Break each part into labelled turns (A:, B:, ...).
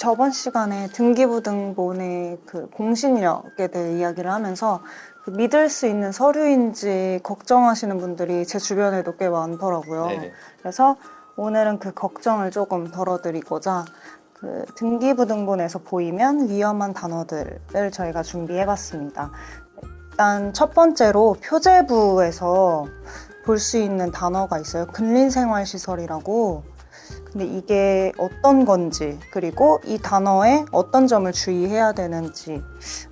A: 저번 시간에 등기부등본의 그 공신력에 대해 이야기를 하면서 그 믿을 수 있는 서류인지 걱정하시는 분들이 제 주변에도 꽤 많더라고요.
B: 네네.
A: 그래서 오늘은 그 걱정을 조금 덜어드리고자 그 등기부등본에서 보이면 위험한 단어들을 저희가 준비해봤습니다. 일단 첫 번째로 표제부에서 볼 수 있는 단어가 있어요. 근린생활시설이라고. 근데 이게 어떤 건지, 그리고 이 단어에 어떤 점을 주의해야 되는지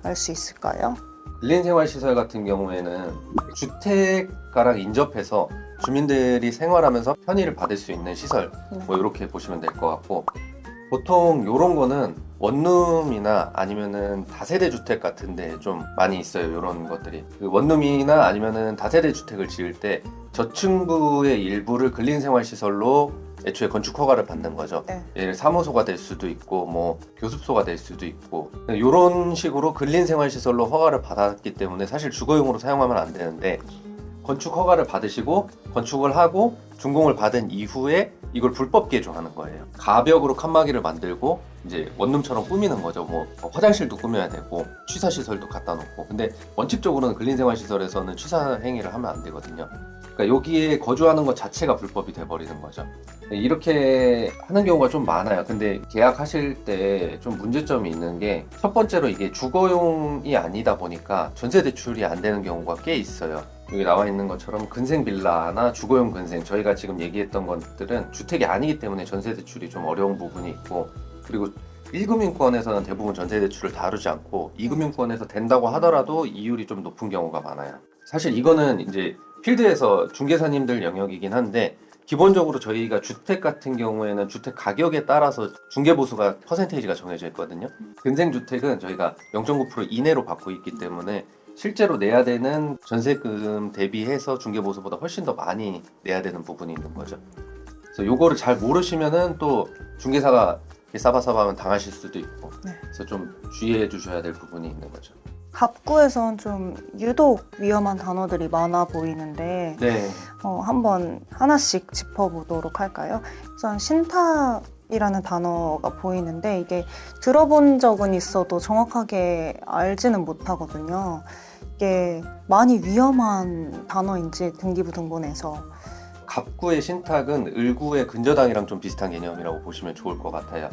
A: 알 수 있을까요?
B: 근린생활시설 같은 경우에는 주택가랑 인접해서 주민들이 생활하면서 편의를 받을 수 있는 시설, 뭐 이렇게 보시면 될 것 같고, 보통 이런 거는 원룸이나 아니면은 다세대 주택 같은데 좀 많이 있어요. 이런 것들이 그 원룸이나 아니면은 다세대 주택을 지을 때 저층부의 일부를 근린생활시설로 애초에 건축 허가를 받는 거죠.
A: 네.
B: 예를 사무소가 될 수도 있고 뭐 교습소가 될 수도 있고 이런 식으로 근린생활시설로 허가를 받았기 때문에 사실 주거용으로 사용하면 안 되는데, 건축 허가를 받으시고 건축을 하고 준공을 받은 이후에 이걸 불법 개조하는 거예요. 가벽으로 칸막이를 만들고 이제 원룸처럼 꾸미는 거죠. 뭐 화장실도 꾸며야 되고 취사시설도 갖다 놓고. 근데 원칙적으로는 근린생활시설에서는 취사 행위를 하면 안 되거든요. 그러니까 여기에 거주하는 것 자체가 불법이 돼버리는 거죠. 이렇게 하는 경우가 좀 많아요. 근데 계약하실 때 좀 문제점이 있는 게, 첫 번째로 이게 주거용이 아니다 보니까 전세 대출이 안 되는 경우가 꽤 있어요. 여기 나와 있는 것처럼 근생 빌라나 주거용 근생, 저희가 지금 얘기했던 것들은 주택이 아니기 때문에 전세 대출이 좀 어려운 부분이 있고, 그리고 1금융권에서는 대부분 전세 대출을 다루지 않고 2금융권에서 된다고 하더라도 이율이 좀 높은 경우가 많아요. 사실 이거는 이제 필드에서 중개사님들 영역이긴 한데, 기본적으로 저희가 주택 같은 경우에는 주택 가격에 따라서 중개보수가 퍼센테이지가 정해져 있거든요. 근생주택은 저희가 0.9% 이내로 받고 있기 때문에 실제로 내야 되는 전세금 대비해서 중개보수보다 훨씬 더 많이 내야 되는 부분이 있는 거죠. 그래서 요거를 잘 모르시면은 또 중개사가 싸바싸바하면 당하실 수도 있고,
A: 네.
B: 그래서 좀 주의해 주셔야 될 부분이 있는 거죠.
A: 갑구에선 좀 유독 위험한 단어들이 많아 보이는데
B: 네.
A: 한번 하나씩 짚어보도록 할까요? 우선 신탁이라는 단어가 보이는데 이게 들어본 적은 있어도 정확하게 알지는 못하거든요. 이게 많이 위험한 단어인지 등기부등본에서.
B: 갑구의 신탁은 을구의 근저당이랑 좀 비슷한 개념이라고 보시면 좋을 것 같아요.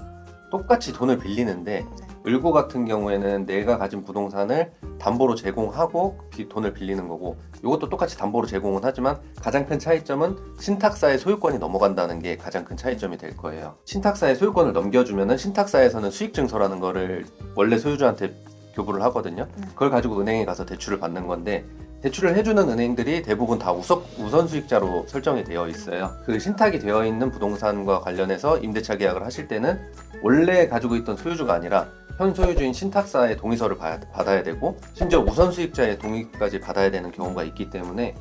B: 똑같이 돈을 빌리는데 을구 같은 경우에는 내가 가진 부동산을 담보로 제공하고 돈을 빌리는 거고, 이것도 똑같이 담보로 제공은 하지만 가장 큰 차이점은 신탁사의 소유권이 넘어간다는 게 가장 큰 차이점이 될 거예요. 신탁사의 소유권을 넘겨주면은 신탁사에서는 수익증서라는 거를 원래 소유주한테 교부를 하거든요. 그걸 가지고 은행에 가서 대출을 받는 건데, 대출을 해주는 은행들이 대부분 다 우선 수익자로 설정이 되어 있어요. 그 신탁이 되어 있는 부동산과 관련해서 임대차 계약을 하실 때는 원래 가지고 있던 소유주가 아니라 현 소유주인 신탁사의 동의서를 받아야 되고, 심지어 우선 수익자의 동의까지 받아야 되는 경우가 있기 때문에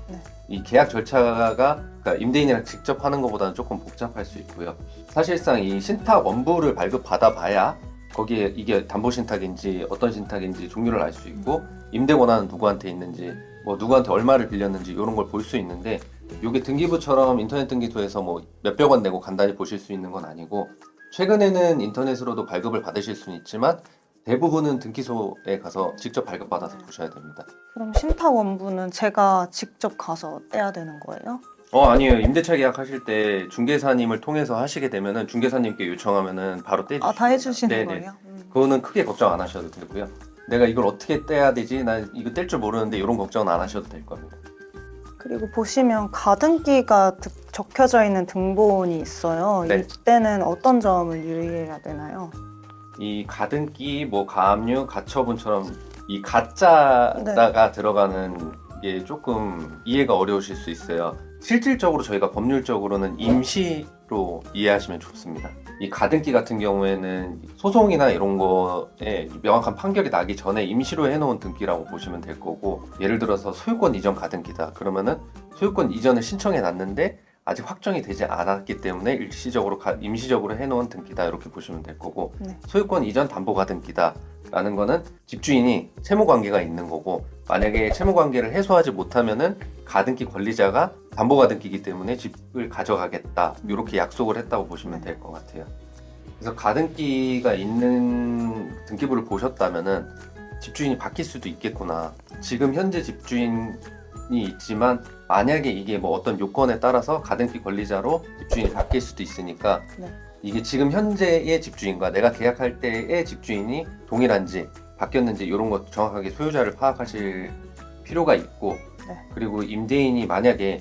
B: 이 계약 절차가, 그러니까 임대인이랑 직접 하는 것보다는 조금 복잡할 수 있고요. 사실상 이 신탁 원부를 발급받아봐야 거기에 이게 담보신탁인지 어떤 신탁인지 종류를 알 수 있고, 임대 권한은 누구한테 있는지, 뭐 누구한테 얼마를 빌렸는지 이런 걸 볼 수 있는데, 이게 등기부처럼 인터넷 등기소에서 뭐 몇백 원 내고 간단히 보실 수 있는 건 아니고, 최근에는 인터넷으로도 발급을 받으실 수는 있지만 대부분은 등기소에 가서 직접 발급받아서 보셔야 됩니다.
A: 그럼 신탁 원부는 제가 직접 가서 떼야 되는 거예요?
B: 아니에요. 임대차 계약하실 때 중개사님을 통해서 하시게 되면은 중개사님께 요청하면은 바로 떼주십니다.
A: 다 해주시는
B: 네네.
A: 거예요?
B: 그거는 크게 걱정 안 하셔도 되고요. 내가 이걸 어떻게 떼야 되지? 난 이거 뗄 줄 모르는데, 이런 걱정은 안 하셔도 될 겁니다.
A: 그리고 보시면 가등기가 적혀져 있는 등본이 있어요.
B: 네.
A: 이때는 어떤 점을 유의해야 되나요?
B: 이 가등기, 뭐 가압류, 가처분처럼 이 가짜가 들어가는 게 조금 이해가 어려우실 수 있어요. 실질적으로 저희가 법률적으로는 임시로 이해하시면 좋습니다. 이 가등기 같은 경우에는 소송이나 이런 거에 명확한 판결이 나기 전에 임시로 해놓은 등기라고 보시면 될 거고, 예를 들어서 소유권 이전 가등기다 그러면은 소유권 이전을 신청해 놨는데 아직 확정이 되지 않았기 때문에 일시적으로 임시적으로 해놓은 등기다, 이렇게 보시면 될 거고, 소유권 이전 담보 가등기다 라는 거는 집주인이 채무관계가 있는 거고, 만약에 채무관계를 해소하지 못하면은 가등기 권리자가 담보 가등기이기 때문에 집을 가져가겠다, 이렇게 약속을 했다고 보시면 될 것 같아요. 그래서 가등기가 있는 등기부를 보셨다면은 집주인이 바뀔 수도 있겠구나. 지금 현재 집주인이 있지만 만약에 이게 뭐 어떤 요건에 따라서 가등기 권리자로 집주인이 바뀔 수도 있으니까
A: 네.
B: 이게 지금 현재의 집주인과 내가 계약할 때의 집주인이 동일한지 바뀌었는지 이런 것 정확하게 소유자를 파악하실 필요가 있고
A: 네.
B: 그리고 임대인이 만약에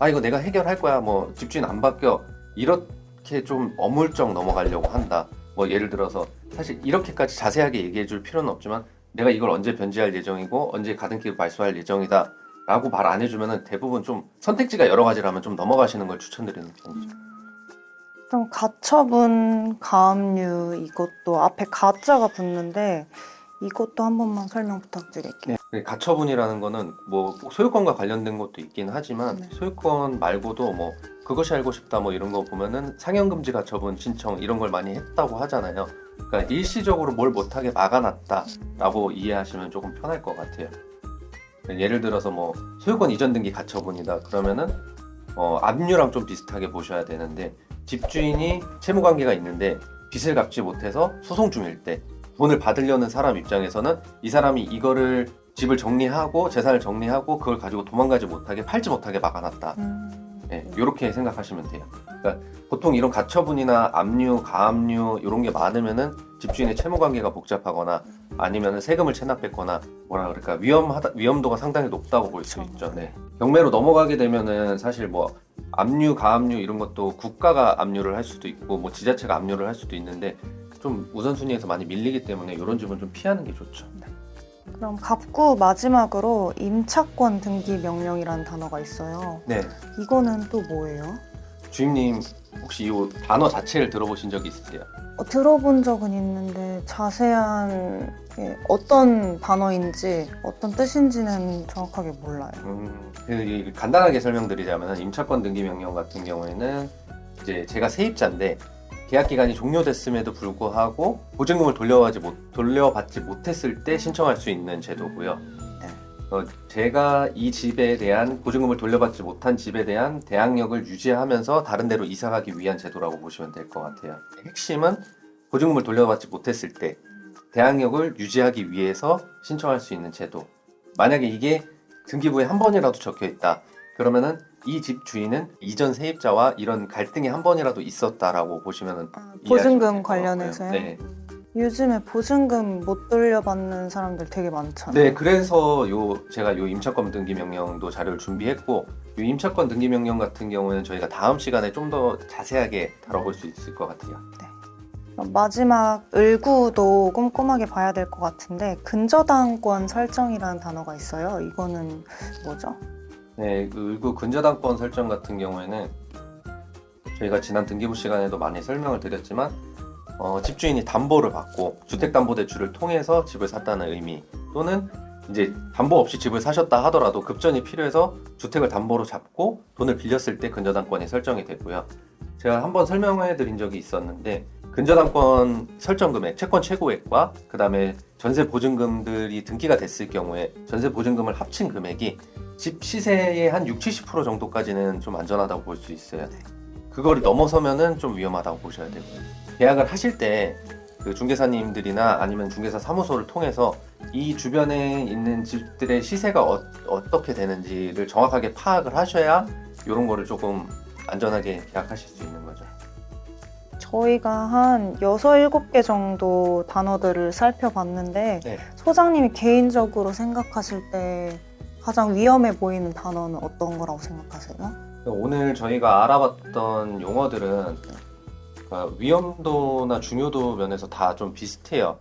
B: 이거 내가 해결할 거야 뭐 집주인 안 바뀌어 이렇게 좀 어물쩍 넘어가려고 한다 뭐 예를 들어서 사실 이렇게까지 자세하게 얘기해 줄 필요는 없지만 내가 이걸 언제 변제할 예정이고 언제 가등기를 말소할 예정이다 라고 말 안 해주면은 대부분 좀 선택지가 여러 가지라면 좀 넘어가시는 걸 추천드리는 편이죠.
A: 그럼 가처분 가압류 이것도 앞에 가자가 붙는데 이것도 한 번만 설명 부탁드릴게요.
B: 가처분이라는 거는 뭐 소유권과 관련된 것도 있긴 하지만
A: 네.
B: 소유권 말고도 뭐 그것이 알고 싶다 뭐 이런 거 보면은 상형금지 가처분 신청 이런 걸 많이 했다고 하잖아요. 그러니까 일시적으로 뭘 못하게 막아놨다라고 이해하시면 조금 편할 것 같아요. 예를 들어서 뭐 소유권 이전 등기 가처분이다 그러면은 압류랑 좀 비슷하게 보셔야 되는데 집주인이 채무 관계가 있는데 빚을 갚지 못해서 소송 중일 때 돈을 받으려는 사람 입장에서는 이 사람이 이거를 집을 정리하고 재산을 정리하고 그걸 가지고 도망가지 못하게 팔지 못하게 막아놨다. 네, 이렇게 생각하시면 돼요. 그러니까 보통 이런 가처분이나 압류, 가압류 이런 게 많으면은 집주인의 채무 관계가 복잡하거나 아니면은 세금을 체납했거나 뭐라 그럴까 위험도가 상당히 높다고 볼 수 있죠. 네. 경매로 넘어가게 되면은 사실 뭐 압류, 가압류 이런 것도 국가가 압류를 할 수도 있고 뭐 지자체가 압류를 할 수도 있는데 좀 우선순위에서 많이 밀리기 때문에 이런 집은 좀 피하는 게 좋죠.
A: 그럼 갑구 마지막으로 임차권 등기 명령이라는 단어가 있어요.
B: 네.
A: 이거는 또 뭐예요?
B: 주임님 혹시 이 단어 자체를 들어보신 적이 있으세요?
A: 들어본 적은 있는데 자세한 게 어떤 단어인지 어떤 뜻인지는 정확하게 몰라요.
B: 간단하게 설명드리자면 임차권 등기 명령 같은 경우에는 이제 제가 세입자인데 계약 기간이 종료됐음에도 불구하고 보증금을 돌려받지 못했을 때 신청할 수 있는 제도고요. 제가 이 집에 대한 보증금을 돌려받지 못한 집에 대한 대항력을 유지하면서 다른 데로 이사가기 위한 제도라고 보시면 될 것 같아요. 핵심은 보증금을 돌려받지 못했을 때 대항력을 유지하기 위해서 신청할 수 있는 제도. 만약에 이게 등기부에 한 번이라도 적혀 있다. 그러면은 이 집 주인은 이전 세입자와 이런 갈등이 한 번이라도 있었다라고 보시면
A: 보증금 관련해서요?
B: 네.
A: 요즘에 보증금 못 돌려받는 사람들 되게 많잖아요.
B: 네, 그래서 제가 임차권 등기 명령도 자료를 준비했고 이 임차권 등기 명령 같은 경우는 저희가 다음 시간에 좀 더 자세하게 다뤄볼 수 있을 것 같아요.
A: 그럼 마지막 을구도 꼼꼼하게 봐야 될 것 같은데 근저당권 설정이라는 단어가 있어요. 이거는 뭐죠?
B: 네, 그 을구 근저당권 설정 같은 경우에는 저희가 지난 등기부 시간에도 많이 설명을 드렸지만 집주인이 담보를 받고 주택담보대출을 통해서 집을 샀다는 의미 또는 이제 담보 없이 집을 사셨다 하더라도 급전이 필요해서 주택을 담보로 잡고 돈을 빌렸을 때 근저당권이 설정이 되고요. 제가 한번 설명해 드린 적이 있었는데 근저당권 설정 금액, 채권 최고액과 그 다음에 전세 보증금들이 등기가 됐을 경우에 전세 보증금을 합친 금액이 집 시세의 한 60-70% 정도까지는 좀 안전하다고 볼 수 있어요. 그거를 넘어서면은 좀 위험하다고 보셔야 되고요. 계약을 하실 때 그 중개사님들이나 아니면 중개사 사무소를 통해서 이 주변에 있는 집들의 시세가 어떻게 되는지를 정확하게 파악을 하셔야 이런 거를 조금 안전하게 계약하실 수 있는 거죠.
A: 저희가 한 6, 7개 정도 단어들을 살펴봤는데
B: 네.
A: 소장님이 개인적으로 생각하실 때 가장 위험해 보이는 단어는 어떤 거라고 생각하세요?
B: 오늘 저희가 알아봤던 용어들은 위험도나 중요도 면에서 다 좀 비슷해요.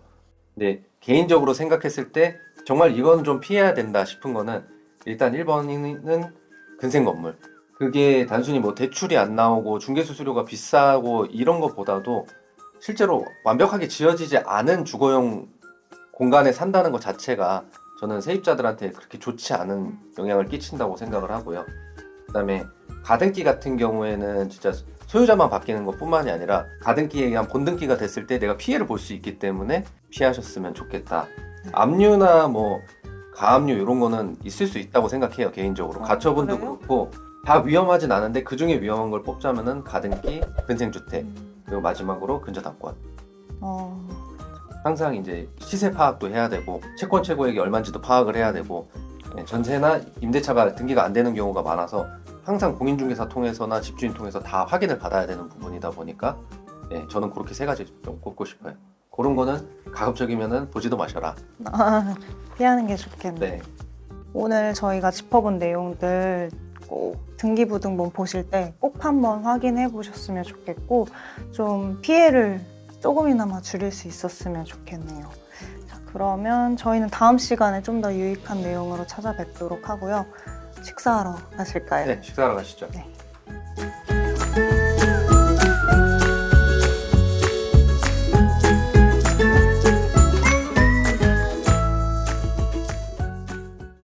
B: 근데 개인적으로 생각했을 때 정말 이건 좀 피해야 된다 싶은 거는 일단 1번은 근생 건물. 그게 단순히 뭐 대출이 안 나오고 중개수수료가 비싸고 이런 것보다도 실제로 완벽하게 지어지지 않은 주거용 공간에 산다는 것 자체가 저는 세입자들한테 그렇게 좋지 않은 영향을 끼친다고 생각을 하고요. 그다음에 가등기 같은 경우에는 진짜 소유자만 바뀌는 것뿐만이 아니라 가등기에 의한 본등기가 됐을 때 내가 피해를 볼 수 있기 때문에 피하셨으면 좋겠다. 압류나 뭐 가압류 이런 거는 있을 수 있다고 생각해요. 개인적으로. 가처분도
A: 그래요?
B: 그렇고 다 위험하진 않은데 그 중에 위험한 걸 뽑자면은 가등기, 근생주택. 그리고 마지막으로 근저당권.
A: 어,
B: 항상 이제 시세 파악도 해야 되고 채권 최고액이 얼마인지도 파악을 해야 되고 전세나 임대차가 등기가 안 되는 경우가 많아서 항상 공인중개사 통해서나 집주인 통해서 다 확인을 받아야 되는 부분이다 보니까 저는 그렇게 세 가지 좀 꼽고 싶어요. 그런 거는 가급적이면은 보지도 마셔라.
A: 피하는 게 좋겠네.
B: 네.
A: 오늘 저희가 짚어본 내용들 꼭 등기부등본 보실 때 꼭 한번 확인해 보셨으면 좋겠고 좀 피해를 조금이나마 줄일 수 있었으면 좋겠네요. 자, 그러면 저희는 다음 시간에 좀 더 유익한 내용으로 찾아뵙도록 하고요. 식사하러 가실까요?
B: 네, 식사하러 가시죠.
A: 네.